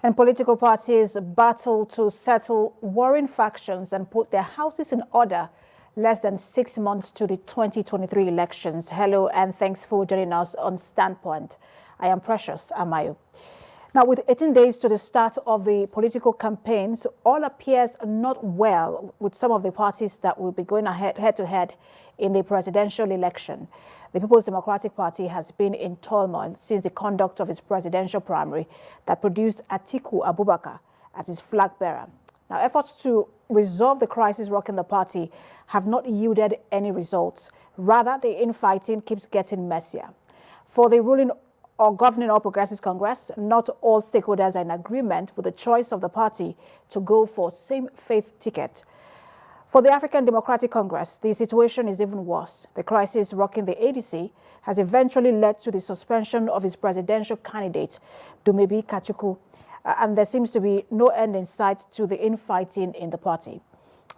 And political parties battle to settle warring factions and put their houses in order less than 6 months to the 2023 elections. Hello and thanks for joining us on Standpoint. I am Precious Amayo. Now, with 18 days to the start of the political campaigns, all appears not well with some of the parties that will be going head-to-head in the presidential election. The People's Democratic Party has been in turmoil since the conduct of its presidential primary that produced Atiku Abubakar as its flag bearer. Now, efforts to resolve the crisis rocking the party have not yielded any results. Rather, the infighting keeps getting messier. For the ruling or governing All Progressives Congress, not all stakeholders are in agreement with the choice of the party to go for same-faith ticket. For the African Democratic Congress, the situation is even worse. The crisis rocking the ADC has eventually led to the suspension of its presidential candidate, Dumebi Kachuku, and there seems to be no end in sight to the infighting in the party.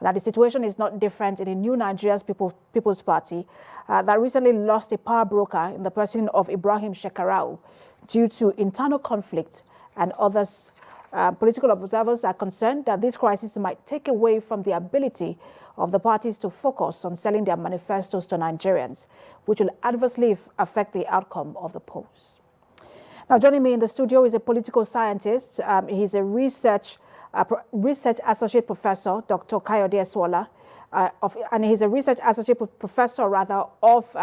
Now, the situation is not different in the new Nigeria's People's Party that recently lost a power broker in the person of Ibrahim Shekarau due to internal conflict, and others. Political observers are concerned that this crisis might take away from the ability of the parties to focus on selling their manifestos to Nigerians, which will adversely affect the outcome of the polls. Now, joining me in the studio is a political scientist. He's a research associate professor, Dr. Kayode Eswola, and he's a research associate professor, of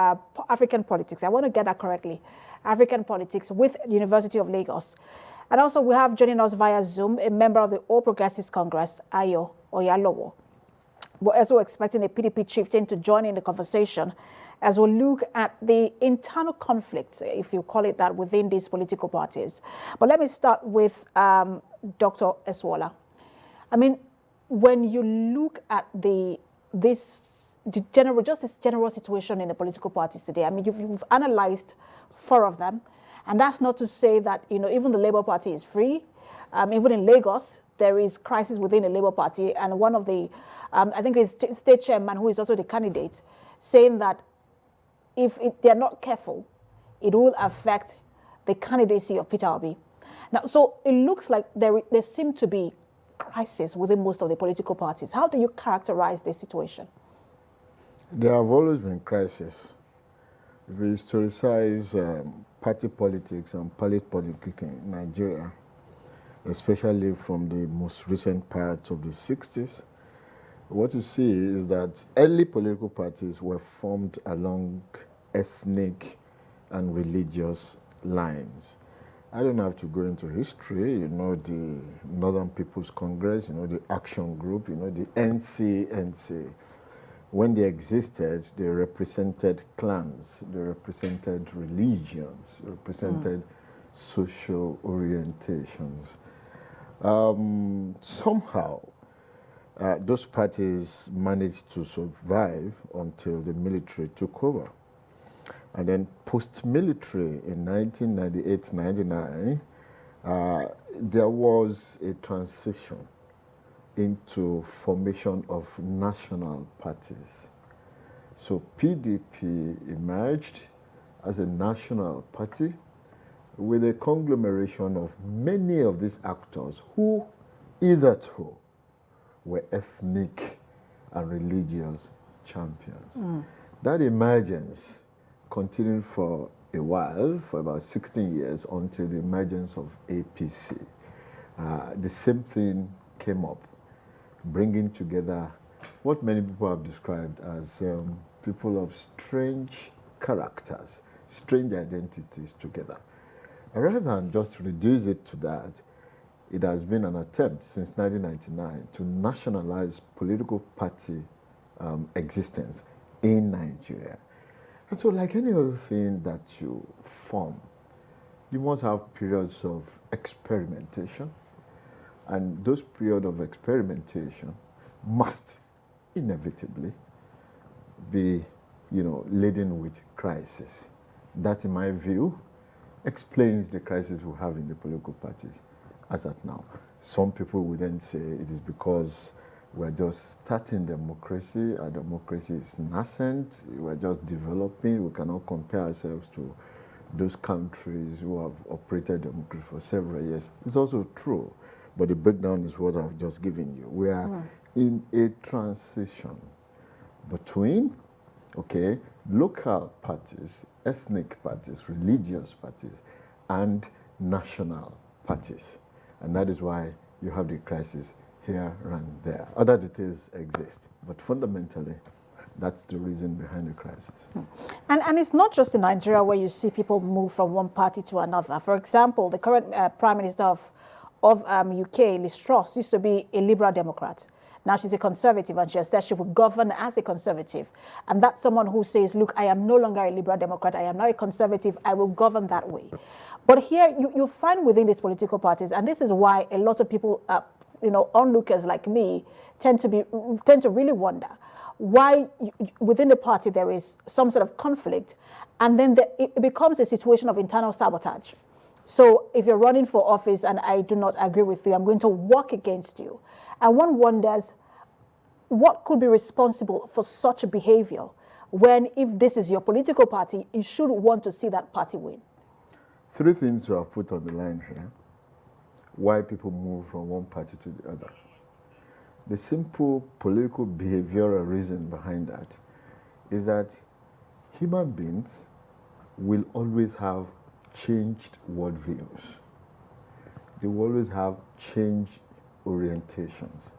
African politics. I want to get that correctly. African politics with the University of Lagos. And also we have joining us via Zoom a member of the All Progressives Congress, Ayo Oyalowo. We're also expecting a PDP chieftain to join in the conversation as we look at the internal conflicts, if you call it that, within these political parties. But let me start with Dr. Eswola. I mean, when you look at this general situation in the political parties today, I mean, you've analyzed 4 of them. And that's not to say that, even the Labour Party is free. Even in Lagos, there is crisis within the Labour Party. And one of the, I think it's state chairman, who is also the candidate, saying that if they're not careful, it will affect the candidacy of Peter Obi. Now, so it looks like there seem to be crisis within most of the political parties. How do you characterize this situation? There have always been crises. If we historicize party politics and palette politics in Nigeria, especially from the most recent part of the 60s, what you see is that early political parties were formed along ethnic and religious lines. I don't have to go into history, the Northern People's Congress, the Action Group, the NCNC. When they existed, they represented clans, they represented religions, they represented social orientations. Somehow, those parties managed to survive until the military took over. And then post-military in 1998-99, there was a transition into formation of national parties. So PDP emerged as a national party with a conglomeration of many of these actors who hitherto were ethnic and religious champions. That emergence continued for a while, for about 16 years, until the emergence of APC. The same thing came up, bringing together what many people have described as people of strange characters, strange identities together. And rather than just reduce it to that, it has been an attempt since 1999 to nationalize political party existence in Nigeria. And so, like any other thing that you form, you must have periods of experimentation. And those periods of experimentation must inevitably be, laden with crisis. That, in my view, explains the crisis we have in the political parties as at now. Some people would then say it is because we're just starting democracy. Our democracy is nascent. We're just developing. We cannot compare ourselves to those countries who have operated democracy for several years. It's also true, but the breakdown is what I've just given you. We are in a transition between, okay, local parties, ethnic parties, religious parties, and national parties. And that is why you have the crisis here and there. Other details exist, but fundamentally, that's the reason behind the crisis. And it's not just in Nigeria where you see people move from one party to another. For example, the current Prime Minister of UK, Liz Truss, used to be a Liberal Democrat. Now she's a conservative, and she has said she will govern as a conservative. And that's someone who says, look, I am no longer a Liberal Democrat. I am now a conservative. I will govern that way. But here you find within these political parties, and this is why a lot of people, onlookers like me, tend to really wonder why within the party there is some sort of conflict, and then it becomes a situation of internal sabotage. So if you're running for office and I do not agree with you, I'm going to work against you. And one wonders what could be responsible for such a behavior when, if this is your political party, you should want to see that party win. Three things you have put on the line here, why people move from one party to the other. The simple political behavioral reason behind that is that human beings will always have changed worldviews. They will always have changed orientations.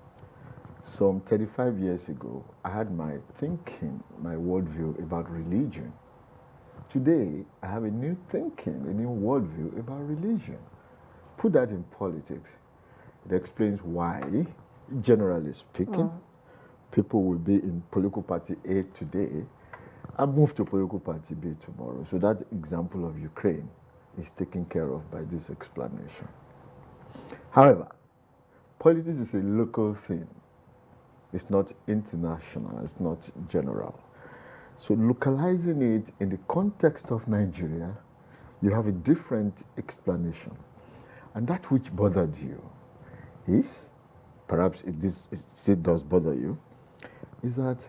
Some 35 years ago, I had my thinking, my worldview about religion. Today, I have a new thinking, a new worldview about religion. Put that in politics. It explains why, generally speaking, people will be in political party A today and move to political party B tomorrow. So that example of Ukraine is taken care of by this explanation. However, politics is a local thing. It's not international, it's not general. So localizing it in the context of Nigeria, you have a different explanation. And that which bothered you is, perhaps it does bother you, is that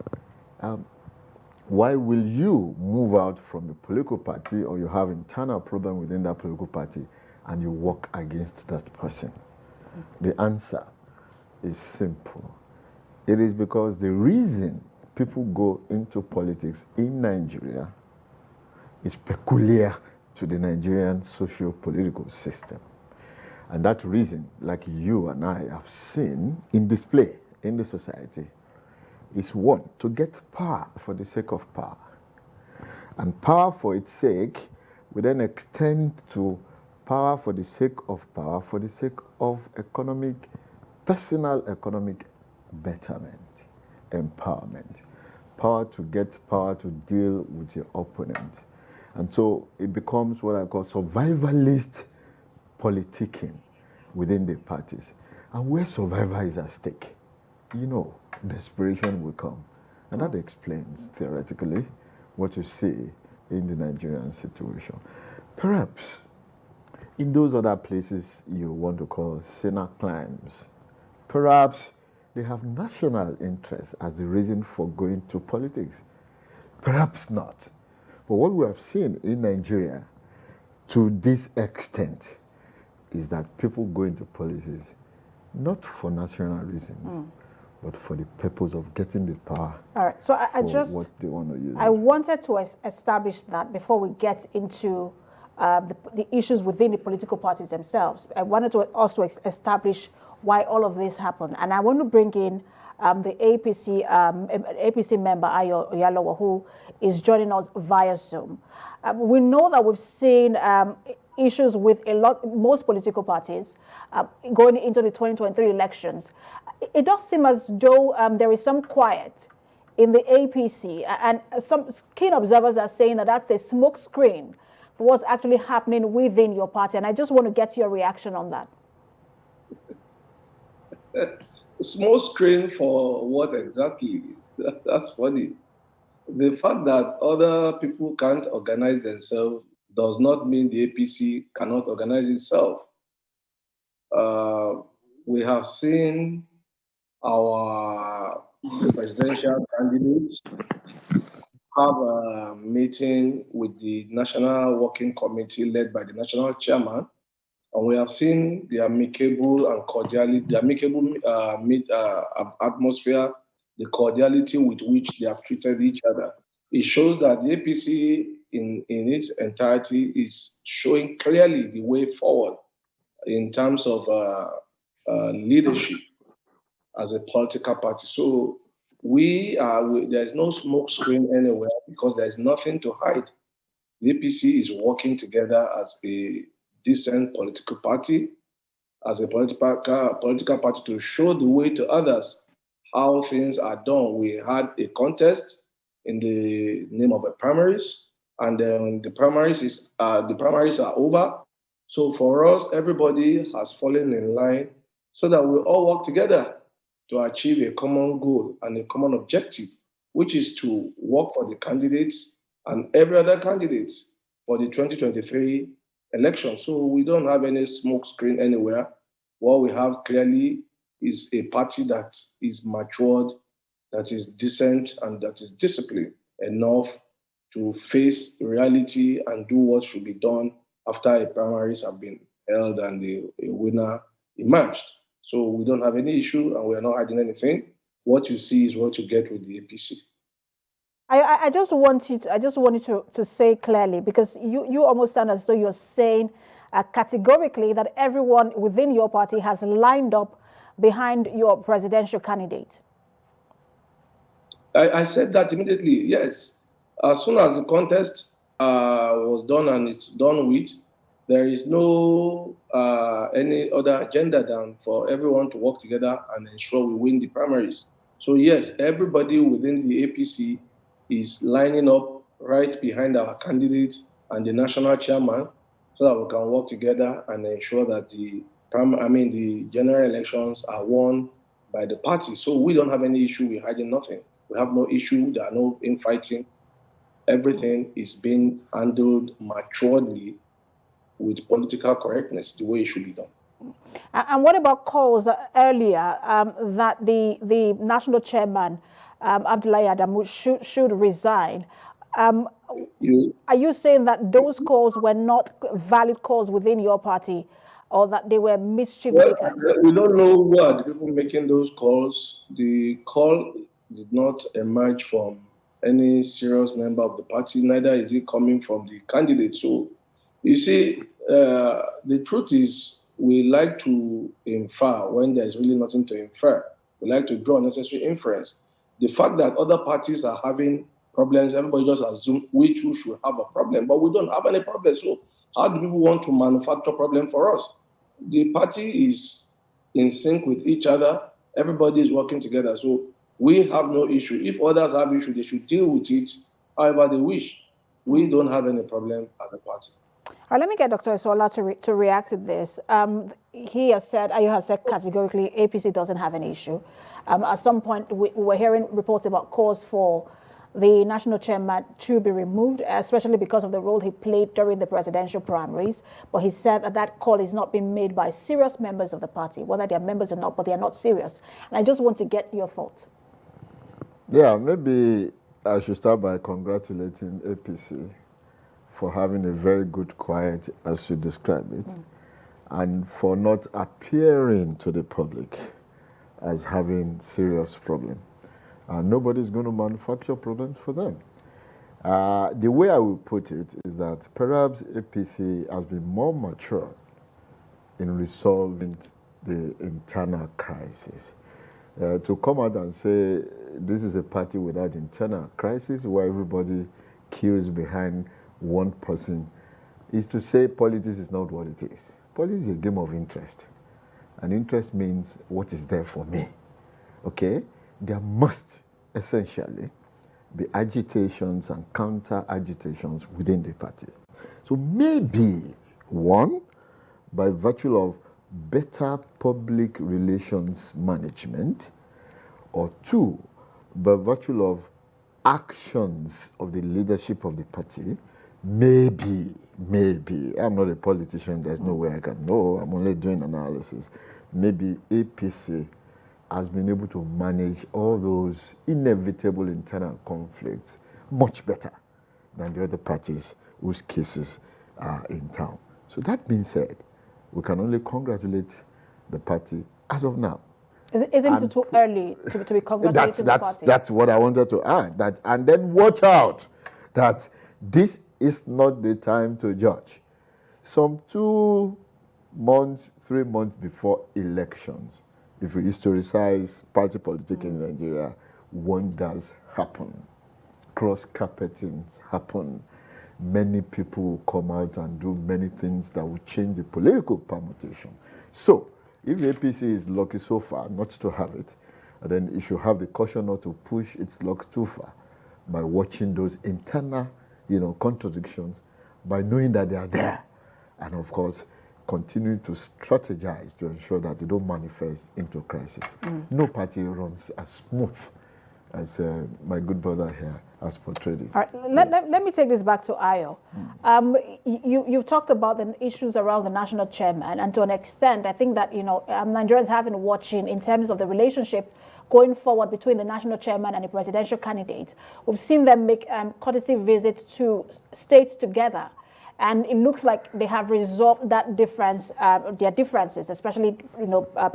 why will you move out from a political party, or you have internal problem within that political party and you work against that person? The answer is simple. It is because the reason people go into politics in Nigeria is peculiar to the Nigerian socio-political system. And that reason, like you and I have seen in display in the society, is one, to get power for the sake of power. And power for its sake will then extend to power for the sake of power, for the sake of personal economic betterment, empowerment. Power to get power to deal with your opponent. And so it becomes what I call survivalist politicking within the parties. And where survival is at stake, desperation will come. And that explains, theoretically, what you see in the Nigerian situation. Perhaps in those other places you want to call sinner climes, perhaps they have national interest as the reason for going to politics. Perhaps not. But what we have seen in Nigeria to this extent is that people go into politics not for national reasons, but for the purpose of getting the power. All right. So what they want to use. I wanted to establish that before we get into the issues within the political parties themselves. I wanted to also establish why all of this happened. And I want to bring in the APC member, Ayo Oyalowo, who is joining us via Zoom. We know that we've seen issues with most political parties going into the 2023 elections. It does seem as though there is some quiet in the APC, and some keen observers are saying that that's a smokescreen for what's actually happening within your party. And I just want to get your reaction on that. Small screen for what exactly? That's funny. The fact that other people can't organize themselves does not mean the APC cannot organize itself. We have seen our presidential candidates have a meeting with the National Working Committee led by the National Chairman, and we have seen the amicable and cordiality, the amicable atmosphere, the cordiality with which they have treated each other. It shows that the APC in its entirety is showing clearly the way forward in terms of leadership as a political party. So there is no smoke screen anywhere because there is nothing to hide. The APC is working together as a decent political party, as a political party to show the way to others how things are done. We had a contest in the name of a primaries, and then the primaries are over. So for us, everybody has fallen in line so that we all work together to achieve a common goal and a common objective, which is to work for the candidates and every other candidate for the 2023 election. So we don't have any smoke screen anywhere. What we have clearly is a party that is matured, that is decent, and that is disciplined enough to face reality and do what should be done after a primaries have been held and a winner emerged. So we don't have any issue and we are not hiding anything. What you see is what you get with the APC. I just want you to say clearly, because you almost sound as though you're saying categorically that everyone within your party has lined up behind your presidential candidate. I said that immediately, yes. As soon as the contest was done and it's done with, there is no any other agenda than for everyone to work together and ensure we win the primaries. So yes, everybody within the APC is lining up right behind our candidate and the national chairman so that we can work together and ensure that the general elections are won by the party. So we don't have any issue with hiding nothing. We have no issue. There are no infighting. Everything is being handled maturely with political correctness, the way it should be done. And what about calls earlier that the national chairman, Abdullahi Adamu, should resign? Are you saying that those calls were not valid calls within your party, or that they were mischief makers? We don't know who are the people making those calls. The call did not emerge from any serious member of the party, neither is it coming from the candidate. So, you see, the truth is we like to infer when there's really nothing to infer. We like to draw necessary inference. The fact that other parties are having problems, everybody just assumes we too should have a problem, but we don't have any problem. So how do people want to manufacture problem for us? The party is in sync with each other. Everybody is working together. So we have no issue. If others have issue, they should deal with it however they wish. We don't have any problem as a party. All right, let me get Dr. Esola to react to this. He has said, you have said categorically, APC doesn't have an issue. At some point, we were hearing reports about calls for the national chairman to be removed, especially because of the role he played during the presidential primaries. But he said that that call is not being made by serious members of the party, whether they are members or not, but they are not serious. And I just want to get your thoughts. Yeah, maybe I should start by congratulating APC for having a very good quiet, as you describe it, and for not appearing to the public as having serious problem. Nobody's going to manufacture problems for them. The way I will put it is that perhaps APC has been more mature in resolving the internal crisis. To come out and say this is a party without internal crisis where everybody queues behind one person is to say politics is not what it is. Politics is a game of interest. And interest means what is there for me. Okay? There must essentially be agitations and counter-agitations within the party. So maybe, one, by virtue of better public relations management, or two, by virtue of actions of the leadership of the party, maybe, I'm not a politician, there's no way I can know, I'm only doing analysis. Maybe APC has been able to manage all those inevitable internal conflicts much better than the other parties whose cases are in town. So that being said, we can only congratulate the party as of now. Isn't it too early to be congratulating the party? That's what I wanted to add. That, and then watch out that this is not the time to judge. Some 2 months, 3 months before elections, if we historicize party politics in Nigeria, wonders happen. Cross-carpetings happen. Many people will come out and do many things that will change the political permutation. So, if the APC is lucky so far not to have it, then it should have the caution not to push its luck too far by watching those internal, contradictions, by knowing that they are there, and of course, continuing to strategize to ensure that they don't manifest into crisis. No party runs as smooth as my good brother here has portrayed it. All right, let me take this back to Ayo. You've talked about the issues around the national chairman, and to an extent, I think that Nigerians have been watching in terms of the relationship going forward between the national chairman and the presidential candidate. We've seen them make courtesy visits to states together, and it looks like they have resolved that difference, their differences, especially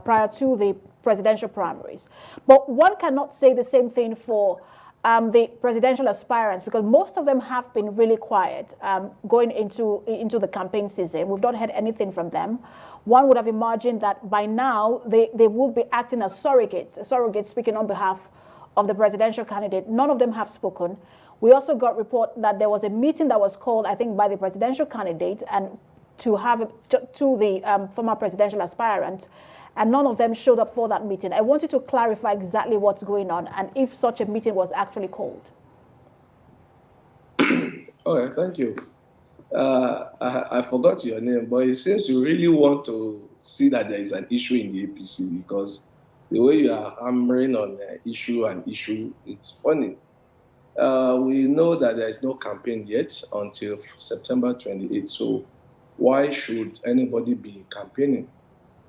prior to the presidential primaries. But one cannot say the same thing for the presidential aspirants, because most of them have been really quiet going into the campaign season. We've not heard anything from them. One would have imagined that by now they would be acting as surrogates speaking on behalf of the presidential candidate. None of them have spoken. We also got report that there was a meeting that was called, I think, by the presidential candidate and to the former presidential aspirant, and none of them showed up for that meeting. I want you to clarify exactly what's going on and if such a meeting was actually called. Okay, thank you. I forgot your name, but it seems you really want to see that there is an issue in the APC, because the way you are hammering on issue, it's funny. We know that there is no campaign yet until September 28th. So why should anybody be campaigning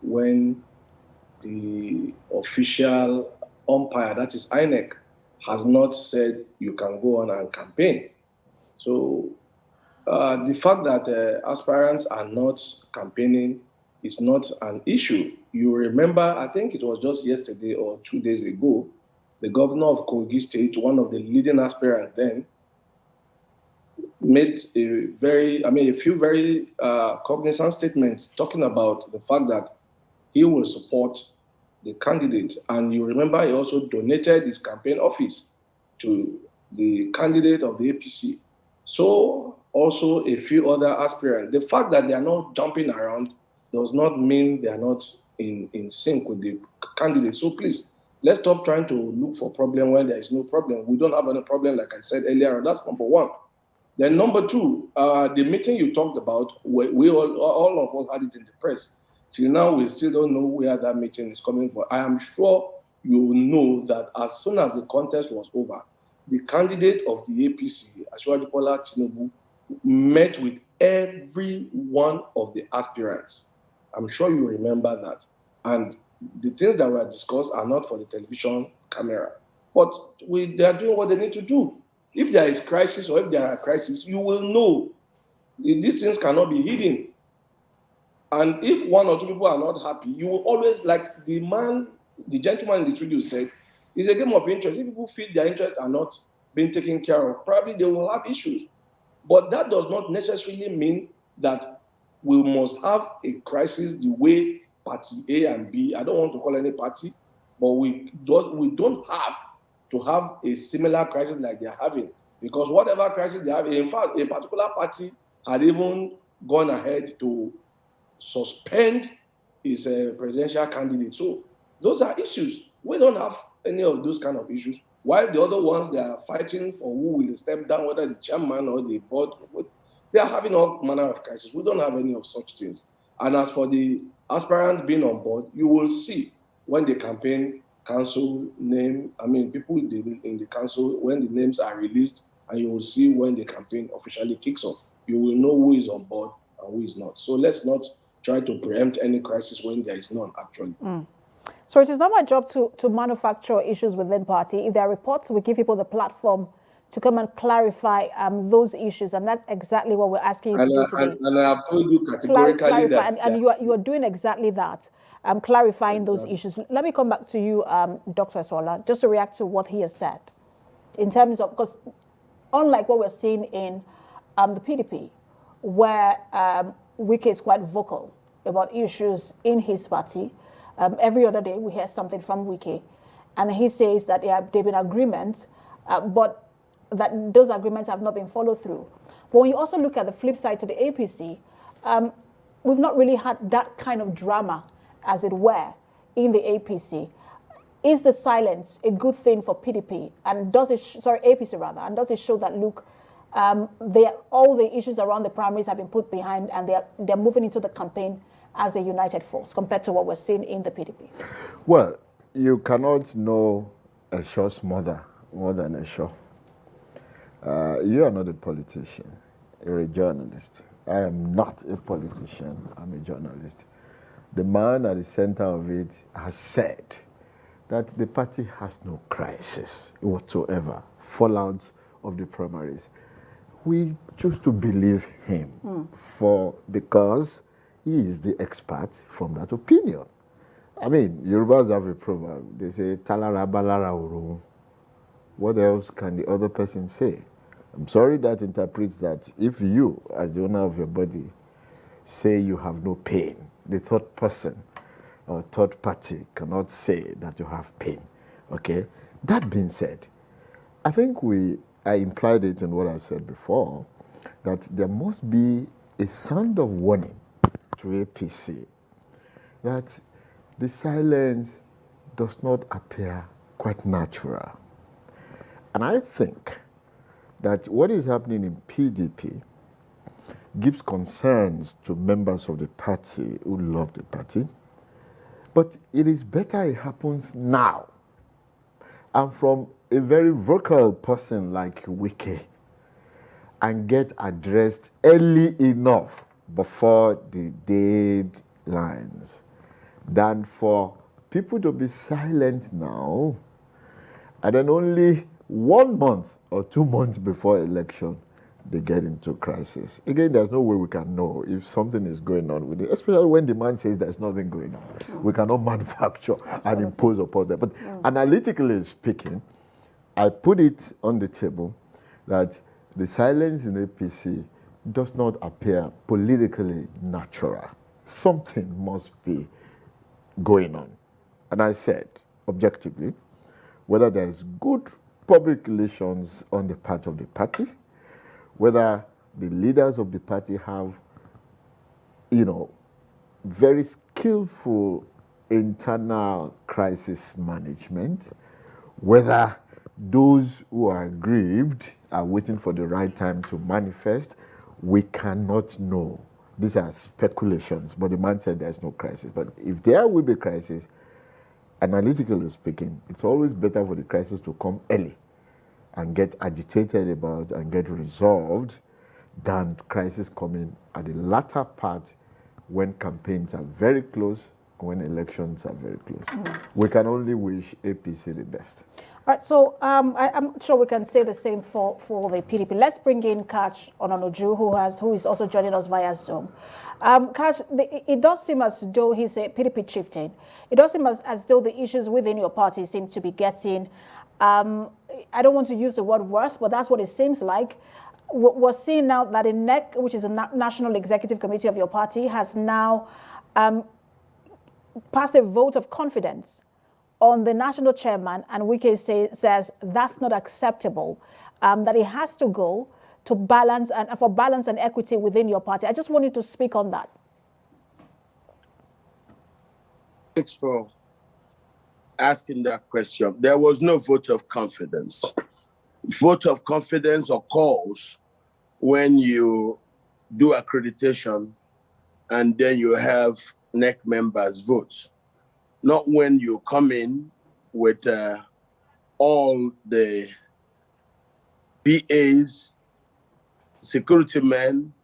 when the official umpire, that is INEC, has not said you can go on and campaign? So the fact that aspirants are not campaigning is not an issue. You remember, I think it was just yesterday or 2 days ago, the governor of Kogi State, one of the leading aspirants then, made a few very cognizant statements talking about the fact that he will support the candidate. And you remember he also donated his campaign office to the candidate of the APC. So also a few other aspirants. The fact that they are not jumping around does not mean they are not in sync with the candidate. So please, let's stop trying to look for problem when there is no problem. We don't have any problem, like I said earlier. That's number one. Then number two, the meeting you talked about, we all of us had it in the press. Till now, we still don't know where that meeting is coming from. I am sure you know that as soon as the contest was over, the candidate of the APC, Asiwaju Bola Tinubu, met with every one of the aspirants. I'm sure you remember that. And the things that were discussed are not for the television camera. But they are doing what they need to do. If there is crisis or if there are crises, you will know. These things cannot be hidden. And if one or two people are not happy, you will always, like the gentleman in the studio said, it's a game of interest. If people feel their interests are not being taken care of, probably they will have issues. But that does not necessarily mean that we must have a crisis the way party A and B, I don't want to call any party, but we don't have to have a similar crisis like they're having. Because whatever crisis they have, in fact, a particular party had even gone ahead to suspend his presidential candidate. So those are issues. We don't have any of those kind of issues. While the other ones, they are fighting for who will step down, whether the chairman or the board, they are having all manner of crises. We don't have any of such things. And as for the aspirants being on board, you will see when the campaign council people in the council, when the names are released, and you will see when the campaign officially kicks off. You will know who is on board and who is not. So let's not try to preempt any crisis when there is none, actually. So it is not my job to manufacture issues within party. If there are reports, we give people the platform to come and clarify those issues. And that's exactly what we're asking you to do today. And I have told you categorically clarify, that. and you are doing exactly that, clarifying those issues. Let me come back to you, Dr. Swola, just to react to what he has said. In terms of, because unlike what we're seeing in the PDP, where Wike is quite vocal about issues in his party, every other day we hear something from Wike, and he says that there have been agreements, but that those agreements have not been followed through. But when you also look at the flip side to the APC, we've not really had that kind of drama, as it were, in the APC. Is the silence a good thing for PDP? And does it, APC rather, and does it show that, look, all the issues around the primaries have been put behind and they're moving into the campaign as a united force compared to what we're seeing in the PDP? Well, you cannot know a show's mother more than a show. You are not a politician, you're a journalist. I am not a politician, I'm a journalist. The man at the center of it has said that the party has no crisis whatsoever, fallout of the primaries. We choose to believe him because he is the expert from that opinion. I mean, Yorubas have a proverb. They say, "Talara balara oro." What else can the other person say? I'm sorry that interprets that if you, as the owner of your body, say you have no pain, the third person or third party cannot say that you have pain. Okay? That being said, I think I implied it in what I said before, that there must be a sound of warning to APC that the silence does not appear quite natural. And I think that what is happening in PDP gives concerns to members of the party who love the party, but it is better it happens now and from a very vocal person like Wike and get addressed early enough before the deadlines than for people to be silent now and then only 1 month or 2 months before election they get into crisis. Again, there's no way we can know if something is going on with it, especially when the man says there's nothing going on. We cannot manufacture and impose upon them. But analytically speaking, I put it on the table that the silence in APC does not appear politically natural. Something must be going on. And I said, objectively, whether there is good public relations on the part of the party, whether the leaders of the party have, very skillful internal crisis management, whether those who are aggrieved are waiting for the right time to manifest, we cannot know. These are speculations, but the man said there's no crisis. But if there will be crisis, analytically speaking, it's always better for the crisis to come early and get agitated about and get resolved than crisis coming at the latter part when campaigns are very close, when elections are very close. We can only wish APC the best. All right, so I'm sure we can say the same for the PDP. Let's bring in Catch Ononuju, who is also joining us via Zoom. Catch, it does seem as though he's a PDP chieftain. It does seem as though the issues within your party seem to be getting, I don't want to use the word worse, but that's what it seems like. We're seeing now that the NEC, which is the National Executive Committee of your party, has now passed a vote of confidence on the national chairman, and Wike says that's not acceptable, that it has to go to balance and for balance and equity within your party. I just wanted to speak on that. Thanks for asking that question. There was no vote of confidence. Vote of confidence occurs when you do accreditation and then you have NEC members vote. Not when you come in with all the PAs, security men,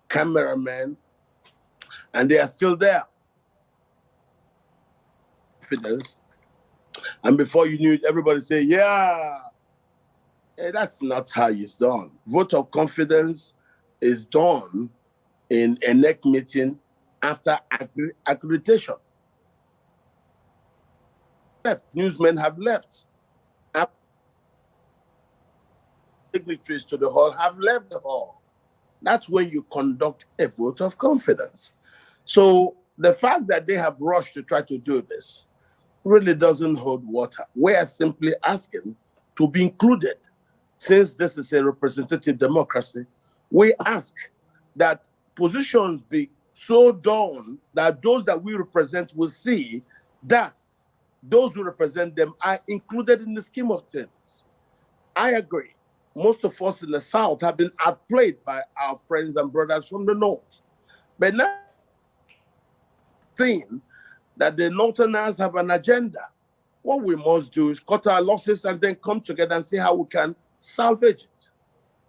cameramen, and they are still there. Confidence. And before you knew it, everybody say, yeah. That's not how it's done. Vote of confidence is done in a NEC meeting after accreditation. Newsmen have left. Dignitaries to the hall have left the hall. That's when you conduct a vote of confidence. So the fact that they have rushed to try to do this really doesn't hold water. We are simply asking to be included. Since this is a representative democracy, we ask that positions be so done that those that we represent will see that those who represent them are included in the scheme of things. I agree. Most of us in the South have been outplayed by our friends and brothers from the North. But now, seeing that the Northerners have an agenda, what we must do is cut our losses and then come together and see how we can salvage it.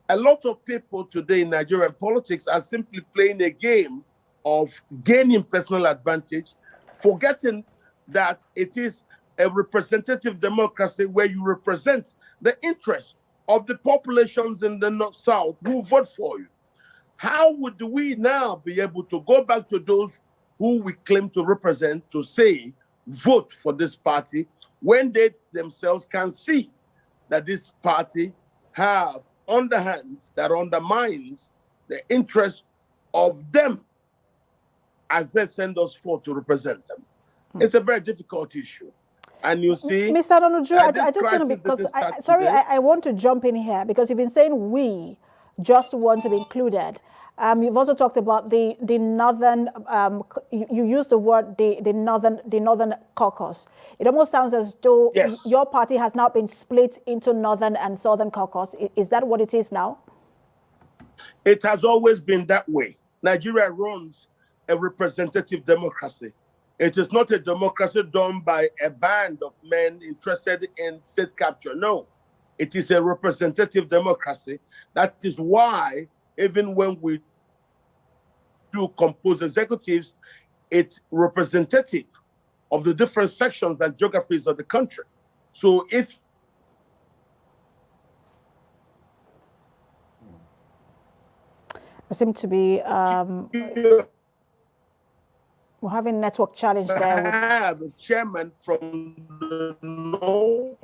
A lot of people today in Nigerian politics are simply playing a game of gaining personal advantage, forgetting that it is a representative democracy where you represent the interests of the populations in the North South who vote for you. How would we now be able to go back to those who we claim to represent to say, vote for this party, when they themselves can see that this party have underhands that undermines the interests of them as they send us forth to represent them? It's a very difficult issue. And you see, Mr. Ononuju, I just want to, because I want to jump in here because you've been saying we just want to be included. You've also talked about the northern. You used the word the northern caucus. It almost sounds as though your party has now been split into northern and southern caucus. Is that what it is now? It has always been that way. Nigeria runs a representative democracy. It is not a democracy done by a band of men interested in state capture. No, it is a representative democracy. That is why even when we do compose executives, it's representative of the different sections and geographies of the country. So if I seem to be we're having network challenge there. Have a chairman from the north